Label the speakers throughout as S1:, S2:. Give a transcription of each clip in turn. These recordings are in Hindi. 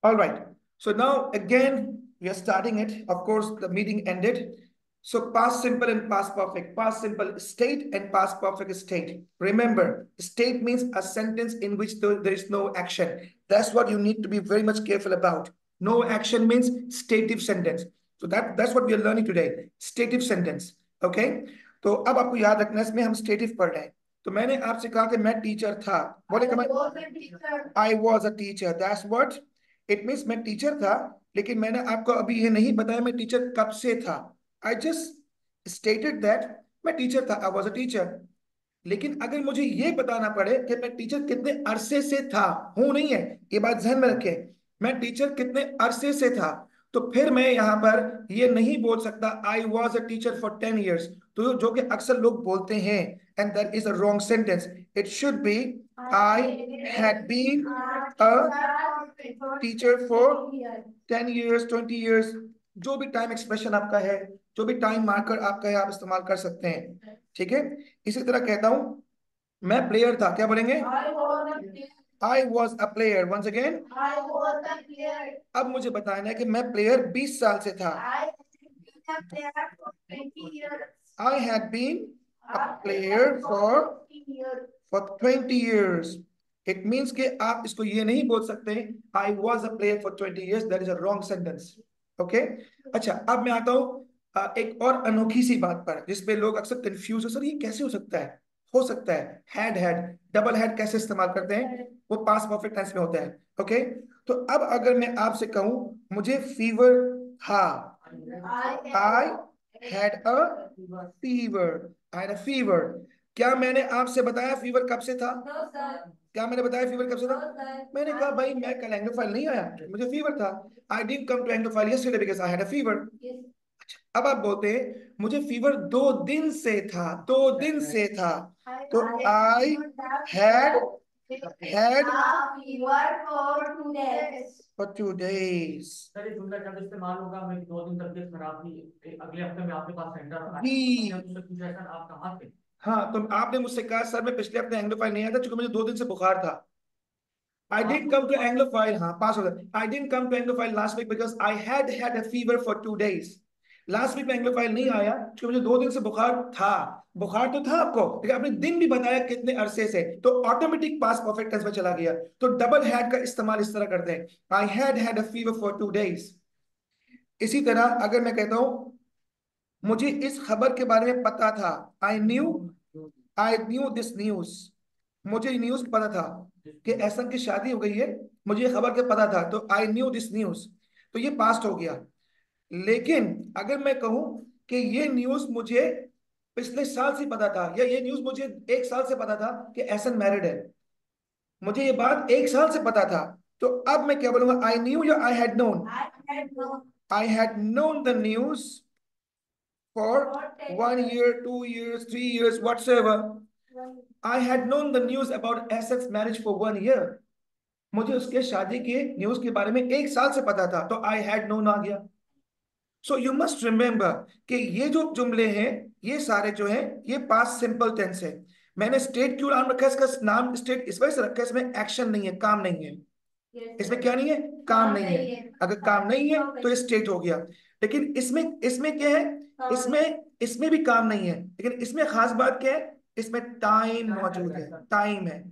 S1: All right. So now again, we are starting it. Of course, the meeting ended. So past simple and past perfect. Past simple state and past perfect state. Remember, state means a sentence in which there is no action. That's what you need to be very much careful about. No action means stative sentence. So that's what we are learning today. Stative sentence. Okay? तो अब आपको याद रखना है इसमें हम स्टेटिव पढ़ रहे हैं. तो मैंने आपसे कहा कि मैं टीचर था. बोले कि मैं I was a teacher. That's what it means मैं टीचर था. लेकिन मैंने आपको अभी ये नहीं बताया मैं टीचर कब से था. आई जस्ट स्टेटेड दैट मैं टीचर था. I was a teacher. लेकिन अगर मुझे ये बताना पड़े कि मैं टीचर कितने अरसे से था, हूं नहीं है, ये बात ध्यान में रखें. मैं टीचर कितने अरसे से था, तो फिर मैं यहाँ पर ये नहीं बोल सकता I was a teacher for 10 years. तो जो कि अक्सर लोग बोलते हैं, and that is a wrong sentence. It should be I had been a teacher for 10 years, 20 years. जो भी टाइम एक्सप्रेशन आपका है, जो भी टाइम मार्कर आपका है, आप इस्तेमाल कर सकते हैं. ठीक है. इसी तरह कहता हूं मैं प्लेयर था. क्या बोलेंगे? I was a player. Once again, अब मुझे बताना है कि मैं प्लेयर 20 साल से था. I had been a player for 20 years. It means कि आप इसको ये नहीं बोल सकते I was a player for 20 years. That is a wrong sentence. Okay. अच्छा, अब मैं आता हूँ एक और अनोखी सी बात पर जिसपे लोग अक्सर कंफ्यूज हो. सर ये कैसे हो सकता है? हो सकता है. हैड हैड डबल हैड कैसे इस्तेमाल करते हैं? वो पास्ट परफेक्ट टेंस में होता है. ओके. तो अब अगर मैं आपसे कहूं मुझे फीवर था. I had a fever. I had a fever. क्या मैंने आपसे बताया फीवर कब से था? क्या मैंने बताया फीवर कब से था? मैंने कहा भाई मैं कल एंग्लोफाइल नहीं आया, मुझे फीवर था. I didn't come to anglophile yesterday because I had a fever. अब आप बोलते हैं मुझे फीवर 2 दिन से था. 2 दिन से था. तो I had had for 2 days.
S2: Sir ये सुंदर शब्द इस्तेमाल होगा, मेरी 2 दिन तबीयत खराब थी, अगले हफ्ते में आपके पास सेंटर आया,
S1: जी.
S2: मुझसे पूछा सर आप कहाँ थे?
S1: हाँ, तो आपने मुझसे कहा सर मैं पिछले हफ्ते एंग्लोफाइल नहीं आया था क्योंकि मुझे 2 दिन से बुखार था. I didn't come to Anglophile. हाँ, पास हो गया. I didn't come to Anglophile last week because I had a fever for 2 days. Last week में एंग्लोफाइल नहीं आया क्योंकि मुझे 2 दिन से बुखार था. बुखार तो था आपको, लेकिन आपने दिन भी बताया कितने अरसे से, तो ऑटोमेटिक पास परफेक्ट टेंस में चला गया. तो डबल हैड का इस्तेमाल इस तरह करते हैं. आई had a fever for 2 days. इसी तरह अगर मैं कहता हूं मुझे इस खबर के बारे में पता था. I knew this news. मुझे न्यूज पता था कि ऐसा की शादी हो गई है. मुझे ये खबर के पता था, तो आई न्यू दिस न्यूज. तो ये पास्ट हो गया. लेकिन अगर मैं कहूं कि ये न्यूज मुझे पिछले साल से पता था, या ये न्यूज मुझे 1 साल से पता था कि ऐसन मैरिड है, मुझे ये बात 1 साल से पता था, तो अब मैं क्या बोलूंगा? आई न्यू या I had known? I had known the news for 1 year, 2 years, 3 years, whatsoever. I had known the news about Essex marriage for 1 year. मुझे उसके शादी के न्यूज के बारे में 1 साल से पता था, तो आई हैड नोन आ गया. सो यू मस्ट रिमेंबर कि ये जो जुमले हैं, ये सारे जो हैं, ये पास्ट सिंपल टेंस है. मैंने स्टेट क्यों नाम रखा है? इसका नाम स्टेट इस वजह से रखा है, इसमें एक्शन नहीं है, काम नहीं है. इसमें क्या नहीं है? काम नहीं है. अगर काम नहीं है तो ये स्टेट हो गया. लेकिन इसमें इसमें क्या है? इसमें इसमें भी काम नहीं है, लेकिन इसमें खास बात क्या है? इसमें टाइम मौजूद है, टाइम है.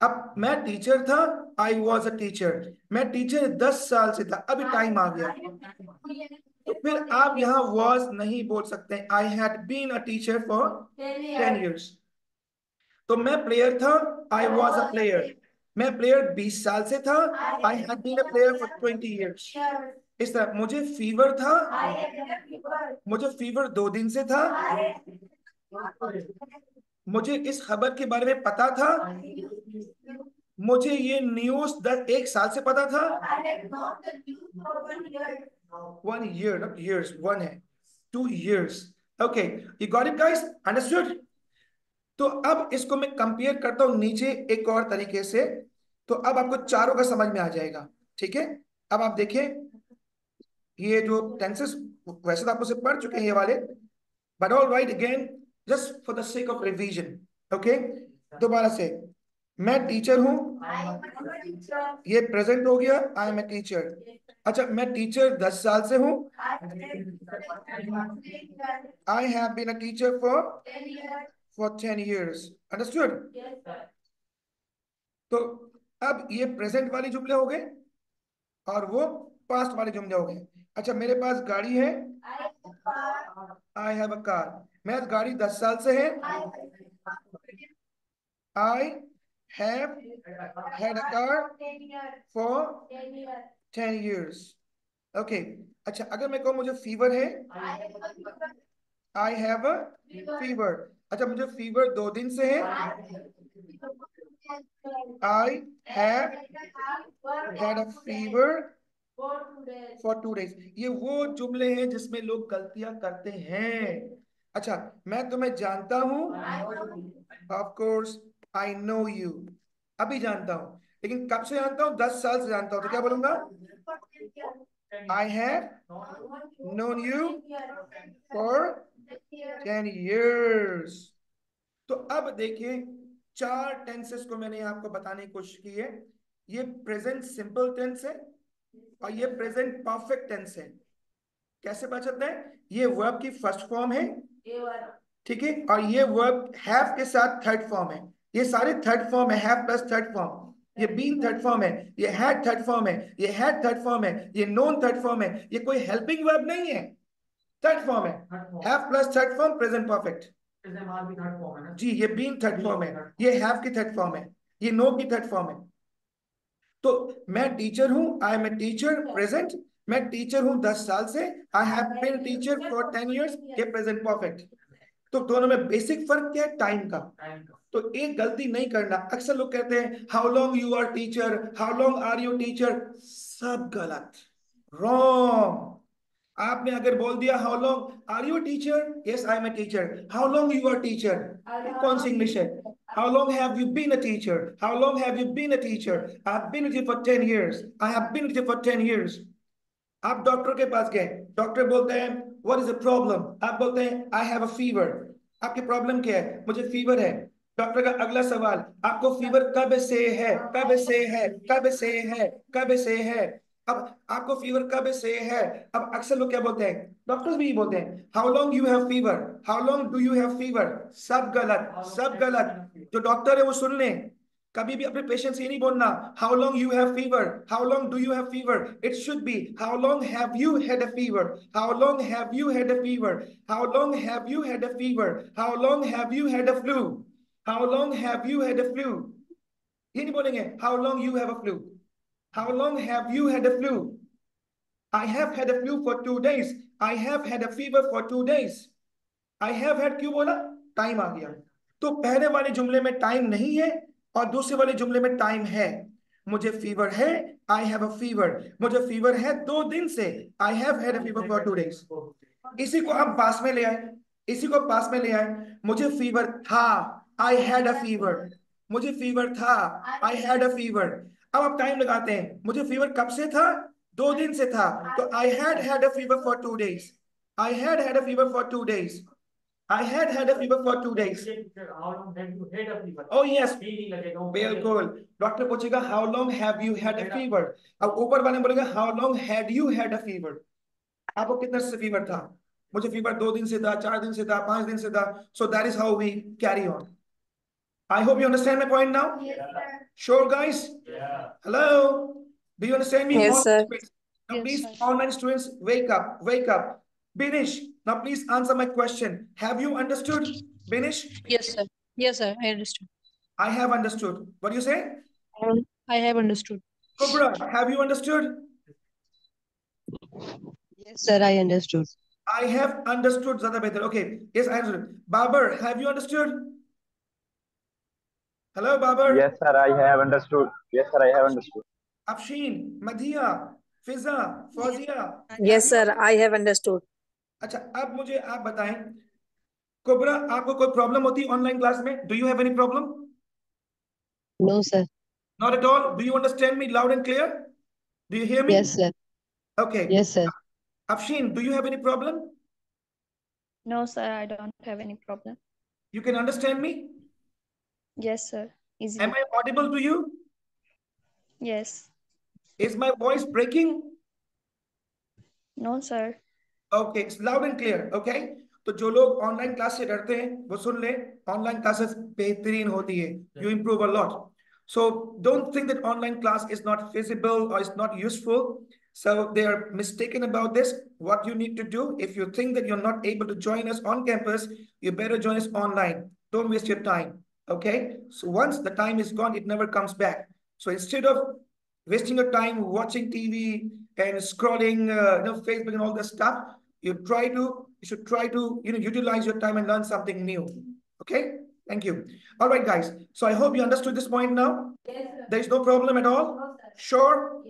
S1: अब मैं टीचर था. I was a teacher. मैं टीचर 10 साल से था. अभी टाइम आ गया. तो फिर आप यहाँ वॉज नहीं बोल सकते. I had been a teacher for 10 years. तो मैं प्लेयर था. I was a player. मैं प्लेयर 20 साल से था. I had been a player for 20 years. इस तरह मुझे फीवर था. मुझे फीवर 2 दिन से था. मुझे इस खबर के बारे में पता था. मुझे ये न्यूज 1 साल से पता था. 1 year, not years. 1 है. 2 years. Okay, you got it guys? Understood? तो अब इसको मैं कंपेयर करता हूं नीचे एक और तरीके से, तो अब आपको चारों का समझ में आ जाएगा. ठीक है. अब आप देखिए ये जो टेंसेस, वैसे तो आपको से पढ़ चुके हैं ये वाले, but all right again, just for the sake of revision. Okay. दोबारा से मैं टीचर हूँ, ये प्रेजेंट हो गया, आई एम ए टीचर। अच्छा, मैं टीचर 10 साल से हूँ, I have been a teacher for 10 years। Understood? तो अब ये प्रेजेंट वाले जुमले हो गए और वो पास्ट वाले जुमले हो गए। अच्छा, मेरे पास गाड़ी है, आई हैव अ कार। मेरे पास गाड़ी 10 साल से है, I have had a car for 10 years। Okay. अच्छा, अगर मैं कहूँ मुझे फीवर है, आई हैव अ फीवर। अच्छा, मुझे फीवर 2 दिन से है, I have had a fever for 2 days। ये वो जुमले हैं जिसमें लोग गलतियां करते हैं। अच्छा, मैं तुम्हें जानता हूं, of course I know you. अभी जानता हूं, लेकिन कब से जानता हूं? 10 साल से जानता हूं, तो क्या बोलूंगा? I have known you for 10 years। तो अब देखिए, 4 टेंसेस को मैंने आपको बताने की कोशिश की है। ये प्रेजेंट सिंपल टेंस है और ये प्रेजेंट परफेक्ट टेंस है। कैसे पता चलता है? ये वर्ब की फर्स्ट फॉर्म है, ठीक है, और ये वर्ब हैव के साथ थर्ड फॉर्म है। ये सारे थर्ड फॉर्म है, हैव प्लस थर्ड फॉर्म। ये बीन थर्ड फॉर्म है, ये हैड थर्ड फॉर्म है, ये हैड थर्ड फॉर्म है, ये नोन थर्ड फॉर्म है। ये कोई हेल्पिंग वर्ब नहीं है, थर्ड फॉर्म है। Have plus third form present perfect. जी, ये बीन थर्ड फॉर्म है, ये हैव की थर्ड फॉर्म है, ये नो की थर्ड फॉर्म है। तो मैं टीचर हूं, I am a teacher present. मैं टीचर हूं 10 साल से, I have been teacher for 10 years, ये प्रेजेंट परफेक्ट। तो दोनों में बेसिक फर्क क्या है? टाइम का। तो एक गलती नहीं करना। अक्सर लोग कहते हैं how long you are teacher, how long are you teacher. सब गलत, रॉन्ग। आपने अगर बोल दिया how long are you teacher, yes I am a teacher, how long you are teacher, कौन सी इंग्लिश है? How long have you been a teacher, how long have you been a teacher, I have been with you for 10 years, I have been with you for 10 years। आप डॉक्टर के पास गए, डॉक्टर बोलते हैं व्हाट इज द प्रॉब्लम, आप बोलते हैं आई हैव अ फीवर। आपकी प्रॉब्लम क्या है? मुझे फीवर है। डॉक्टर का अगला सवाल, आपको फीवर कब से है? कब से है? कब से है? कब से है? अब आपको फीवर कब से है? अब अक्सर लोग क्या बोलते हैं, डॉक्टर्स भी बोलते हैं how long you have fever, how long do you have fever. सब गलत, सब गलत। जो डॉक्टर है वो सुन लें, कभी भी अपने पेशेंट से ये नहीं बोलना how long you have fever, how long do you have fever. It should B how long have you had a fever, how long have you had a fever, how long have you had a fever, how long have you had a flu, how long have you had a flu. ये नहीं बोलेंगे how long you have a flu, how long have you had a flu. I have had a flu for 2 days, I have had a fever for 2 days। I have had क्यों बोला? टाइम आ गया। तो पहले वाले जुमले में टाइम नहीं है और दूसरे वाले जुमले में टाइम है। मुझे फीवर है, आई हैव अ फीवर। मुझे फीवर है 2 दिन से, I have had a fever for 2 days। इसी को हम पास में ले आए, इसी को पास में ले आए। मुझे फीवर था, आई हैड अ फीवर। मुझे फीवर था, आई हैड अ फीवर। अब आप टाइम लगाते हैं, मुझे फीवर कब से था? 2 दिन से था, तो I had had a fever for 2 days। I had a fever for 2 days. I had a fever for 2 days. Oh yes, बिल्कुल। डॉक्टर पूछेगा how long have you had a fever, अब ऊपर वाले बोलेगा how long had you had a fever. आपको कितना से फीवर था? मुझे फीवर 2 दिन से था, 4 दिन से था, 5 दिन से था। So that is how we carry on. I hope you understand my point now. Sure, guys. Hello. Do you understand me?
S3: Yes,
S1: Online
S3: sir.
S1: students. Now,
S4: Yes,
S1: please,
S4: sir.
S1: online students, wake up, wake up. Binish, now please answer my question. Have you understood? Binish,
S4: Yes, sir. Yes, sir. I understood.
S1: I have understood. What do you say?
S4: I have understood.
S1: Kubra, have you understood?
S3: Yes, sir, I understood.
S1: I have understood. Zada better. Okay. Yes, I understood. Babar, have you understood? Hello,
S5: Yes,
S1: Babar.
S5: sir, I have understood. Yes, sir, I have understood.
S1: Afshin, Madhiya, Fiza, Fazia, have
S3: Yes,
S1: you?
S3: sir, I have understood.
S1: अच्छा, अब मुझे आप बताएं, कोबरा, आपको कोई प्रॉब्लम होती है ऑनलाइन क्लास में? Do you have any problem?
S3: No, sir.
S1: Not at all? Do you understand me loud and clear? Do you hear me?
S3: Yes, sir.
S1: Okay.
S3: Yes, sir.
S1: Afsheen, do you have any problem?
S6: No, sir, I don't have any problem.
S1: You can understand me?
S6: Yes, sir. easily.
S1: Am I audible to you?
S6: Yes.
S1: Is my voice breaking?
S6: No, sir.
S1: Okay, it's loud and clear. Okay, तो जो लोग ऑनलाइन क्लास से डरते हैं वो सुन ले, ऑनलाइन क्लासेस बेहतरीन होती है. You improve a lot. So don't think that online class is not feasible or is not useful. So they are mistaken about this. What you need to do, if you think that you're not able to join us on campus, you better join us online. Don't waste your time. Okay, so once the time is gone, it never comes back. So instead of wasting your time watching TV and scrolling Facebook and all this stuff, you should try to utilize your time and learn something new. Okay, thank you. All right, guys, so I hope you understood this point now. Yes, sir. There is no problem at all. No, sir. Sure.